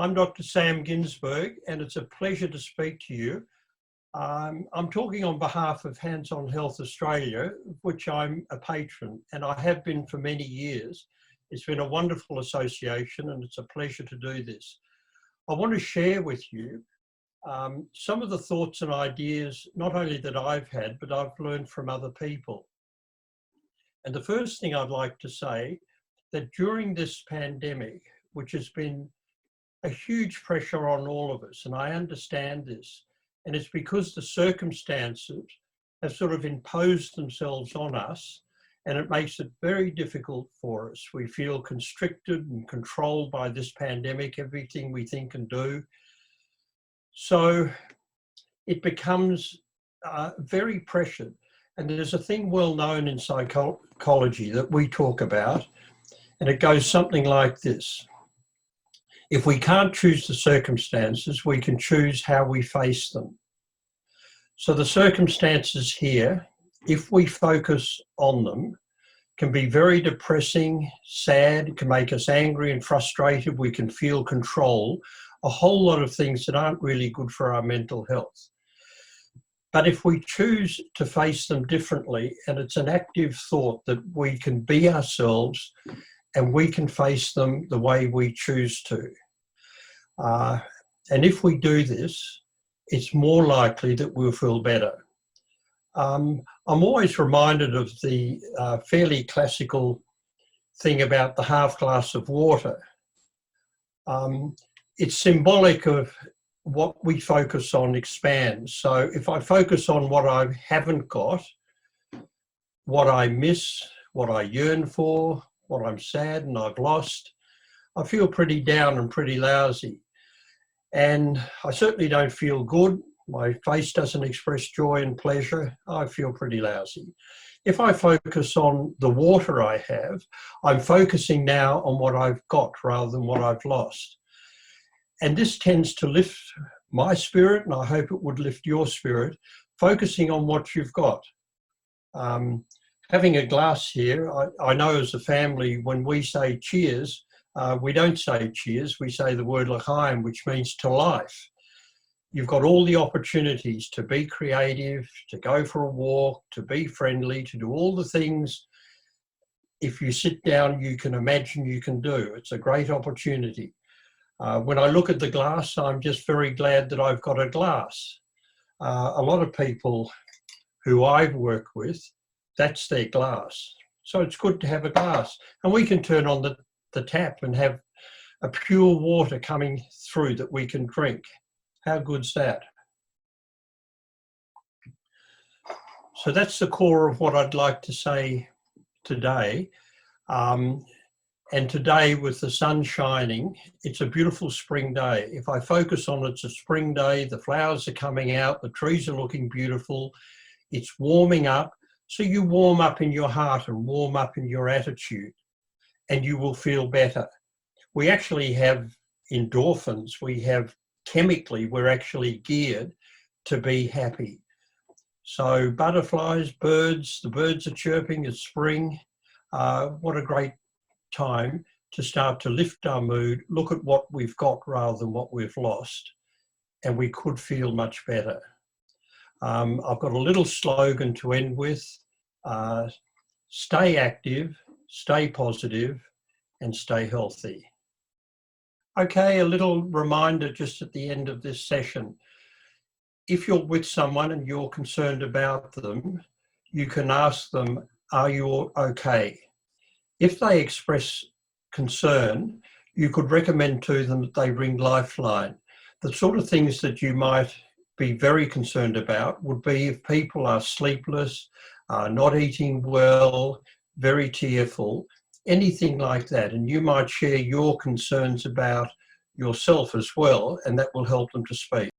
I'm Dr. Sam Ginsberg, and it's a pleasure to speak to you. I'm talking on behalf of Hands on Health Australia, of which I'm a patron, and I have been for many years. It's been a wonderful association, and it's a pleasure to do this. I want to share with you some of the thoughts and ideas, not only that I've had, but I've learned from other people. And the first thing I'd like to say, that during this pandemic, which has been a huge pressure on all of us, and I understand this, and it's because the circumstances have sort of imposed themselves on us, and it makes it very difficult for us. We feel constricted and controlled by this pandemic, everything we think and do. So it becomes very pressured. And there's a thing well known in psychology that we talk about, and it goes something like this. If we can't choose the circumstances, we can choose how we face them. So the circumstances here, if we focus on them, can be very depressing, sad, can make us angry and frustrated. We can feel control, a whole lot of things that aren't really good for our mental health. But if we choose to face them differently, and it's an active thought that we can be ourselves and we can face them the way we choose to. And if we do this, it's more likely that we'll feel better. I'm always reminded of the fairly classical thing about the half glass of water. It's symbolic of what we focus on expands. So if I focus on what I haven't got, what I miss, what I yearn for, what I'm sad and I've lost, I feel pretty down and pretty lousy. And I certainly don't feel good. My face doesn't express joy and pleasure. I feel pretty lousy. If I focus on the water I have, I'm focusing now on what I've got rather than what I've lost. And this tends to lift my spirit, and I hope it would lift your spirit, focusing on what you've got. Having a glass here, I know as a family, when we say cheers, we don't say cheers, we say the word l'chaim, which means to life. You've got all the opportunities to be creative, to go for a walk, to be friendly, to do all the things, if you sit down, you can imagine you can do. It's a great opportunity. When I look at the glass, I'm just very glad that I've got a glass. A lot of people who I've worked with, that's their glass. So it's good to have a glass. And we can turn on the tap and have a pure water coming through that we can drink. How good's that? So that's the core of what I'd like to say today. And today, with the sun shining, it's a beautiful spring day. If I focus on it's a spring day, the flowers are coming out, the trees are looking beautiful, it's warming up. So you warm up in your heart and warm up in your attitude, and you will feel better. We actually have endorphins. We have chemically, we're actually geared to be happy. So butterflies, birds, the birds are chirping, it's spring. What a great time to start to lift our mood, look at what we've got rather than what we've lost, and we could feel much better. I've got a little slogan to end with. Stay active, stay positive, and stay healthy. Okay, a little reminder just at the end of this session. If you're with someone and you're concerned about them, you can ask them, are you okay? If they express concern, you could recommend to them that they ring Lifeline. The sort of things that you might be very concerned about would be if people are sleepless, not eating well, very tearful, anything like that. And you might share your concerns about yourself as well, and that will help them to speak.